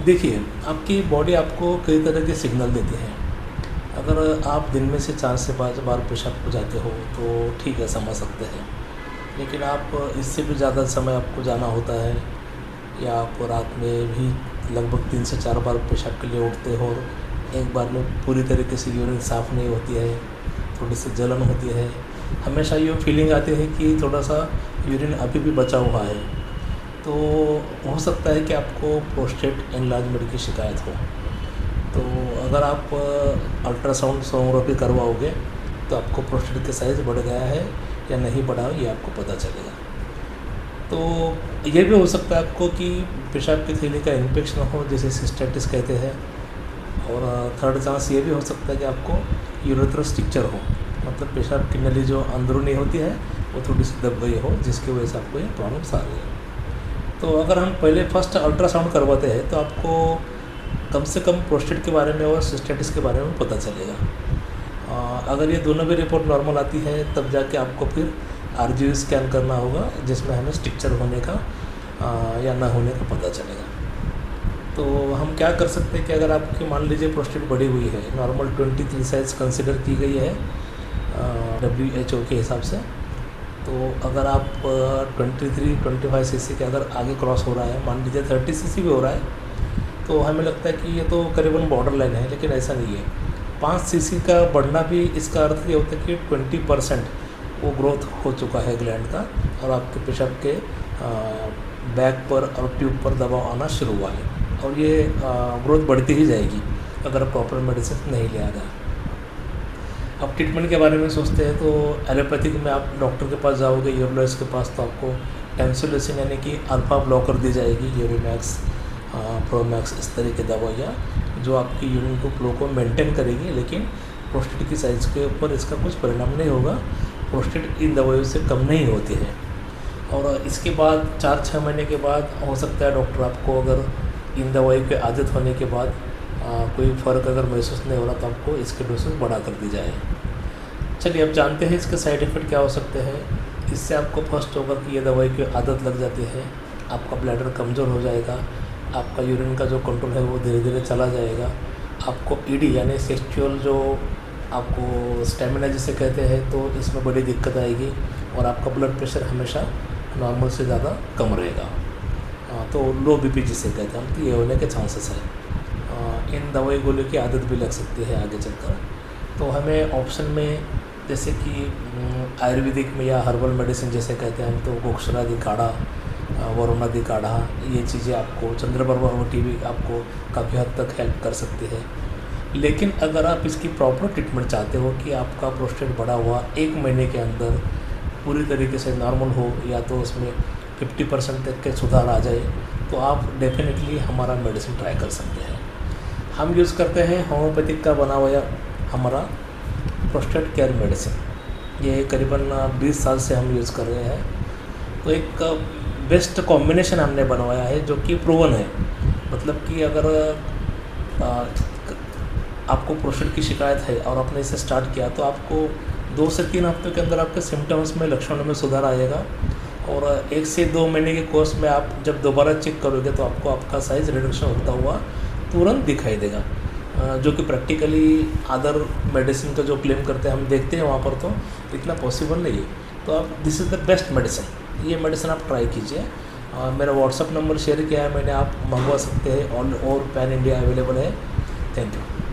देखिए, आपकी बॉडी आपको कई तरह के सिग्नल देती है। अगर आप दिन में से 4 से 5 बार पेशाब को जाते हो तो ठीक है, समझ सकते हैं। लेकिन आप इससे भी ज़्यादा समय आपको जाना होता है या आप रात में भी लगभग 3 से 4 बार पेशाब के लिए उठते हो और एक बार में पूरी तरीके से यूरिन साफ़ नहीं होती है, थोड़ी सी जलन होती है, हमेशा ये फीलिंग आती है कि थोड़ा-सा यूरिन अभी भी बचा हुआ है, तो हो सकता है कि आपको प्रोस्टेट एनलार्जमेंट की शिकायत हो। तो अगर आप अल्ट्रासाउंड सोनोग्राफी करवाओगे तो आपको प्रोस्टेट का साइज़ बढ़ गया है या नहीं बढ़ा ये आपको पता चलेगा। तो ये भी हो सकता है आपको कि पेशाब की थैली का इन्फेक्शन हो, जिसे सिस्टाइटिस कहते हैं। और थर्ड चांस ये भी हो सकता है कि आपको यूरेथ्रल स्ट्रक्चर हो, मतलब पेशाब की नली जो अंदरूनी होती है वो थोड़ी सी दब गई हो, जिसकी वजह से आपको ये प्रॉब्लम्स आ रही है। तो अगर हम पहले फर्स्ट अल्ट्रासाउंड करवाते हैं तो आपको कम से कम प्रोस्टेट के बारे में और सिस्टाइटिस के बारे में पता चलेगा। अगर ये दोनों भी रिपोर्ट नॉर्मल आती है तब जाके आपको फिर आरजीवी स्कैन करना होगा, जिसमें हमें स्ट्रक्चर होने का या ना होने का पता चलेगा। तो हम क्या कर सकते हैं कि अगर आपकी मान लीजिए प्रोस्टेट बढ़ी हुई है, नॉर्मल 23 साइज़ कंसिडर की गई है WHO के हिसाब से, तो अगर आप 23-25 सीसी के अगर आगे क्रॉस हो रहा है, मान लीजिए 30 सीसी भी हो रहा है, तो हमें लगता है कि ये तो करीबन बॉर्डर लाइन है, लेकिन ऐसा नहीं है। 5 सीसी का बढ़ना भी इसका अर्थ ये होता है कि 20% वो ग्रोथ हो चुका है ग्लैंड का और आपके पेशाब के बैक पर और ट्यूब पर दबाव आना शुरू हुआ है, और ये ग्रोथ बढ़ती ही जाएगी अगर प्रॉपर मेडिसिन नहीं लिया गया। अब ट्रीटमेंट के बारे में सोचते हैं तो एलोपैथिक में आप डॉक्टर के पास जाओगे, यूरोलॉजिस्ट के पास, तो आपको टेंसुलिसिन यानी कि अल्फा ब्लॉकर दी जाएगी, यूरोमैक्स, प्रोमैक्स, इस तरह की दवाइयाँ जो आपकी यूरिन को फ्लो को मेंटेन करेगी, लेकिन प्रोस्टेट की साइज़ के ऊपर इसका कुछ परिणाम नहीं होगा। प्रोस्टेट इन दवाइयों से कम नहीं होती है। और इसके बाद 4-6 महीने के बाद हो सकता है डॉक्टर आपको, अगर इन दवाइयों की आदत होने के बाद कोई फ़र्क अगर महसूस नहीं हो रहा तो आपको इसके डोसेज बढ़ा कर दी जाए। चलिए, अब जानते हैं इसके साइड इफ़ेक्ट क्या हो सकते हैं। इससे आपको फर्स्ट होगा कि ये दवाई की आदत लग जाती है, आपका ब्लैडर कमज़ोर हो जाएगा, आपका यूरिन का जो कंट्रोल है वो धीरे धीरे चला जाएगा, आपको ईडी यानी सेक्सुअल जो आपको स्टेमिना जिसे कहते हैं, तो इसमें बड़ी दिक्कत आएगी और आपका ब्लड प्रेशर हमेशा नॉर्मल से ज़्यादा कम रहेगा। तो लो बीपी जिसे कहते हैं हम, तो ये होने के चांसेस है। इन दवाई गोलियों की आदत भी लग सकती है आगे चलकर। तो हमें ऑप्शन में जैसे कि आयुर्वेदिक में या हर्बल मेडिसिन जैसे कहते हैं हम, तो गोक्षरादि काढ़ा, वरुणादि काढ़ा, ये चीज़ें आपको, चंद्रप्रभावती भी आपको काफ़ी हद तक हेल्प कर सकती है। लेकिन अगर आप इसकी प्रॉपर ट्रीटमेंट चाहते हो कि आपका प्रोस्टेट बढ़ा हुआ 1 महीने के अंदर पूरी तरीके से नॉर्मल हो, या तो उसमें 50% तक के सुधार आ जाए, तो आप डेफिनेटली हमारा मेडिसिन ट्राई कर सकते हैं। हम यूज़ करते हैं होम्योपैथिक का बना हुआ हमारा प्रोस्टेट केयर मेडिसिन, ये करीबन 20 साल से हम यूज़ कर रहे हैं। तो एक बेस्ट कॉम्बिनेशन हमने बनवाया है जो कि प्रूवन है। मतलब कि अगर आपको प्रोस्टेट की शिकायत है और आपने इसे स्टार्ट किया, तो आपको 2 से 3 हफ्तों के अंदर आपके सिम्टम्स में, लक्षणों में सुधार आएगा, और 1 से 2 महीने के कोर्स में आप जब दोबारा चेक करोगे तो आपको आपका साइज़ रिडक्शन होता हुआ तुरंत दिखाई देगा, जो कि प्रैक्टिकली अदर मेडिसिन का जो क्लेम करते हैं हम देखते हैं वहाँ पर तो इतना पॉसिबल नहीं है। तो आप, this is the best medicine, ये मेडिसिन आप ट्राई कीजिए। मेरा व्हाट्सअप नंबर शेयर किया है मैंने, आप मंगवा सकते हैं, और पैन इंडिया अवेलेबल है। Thank you.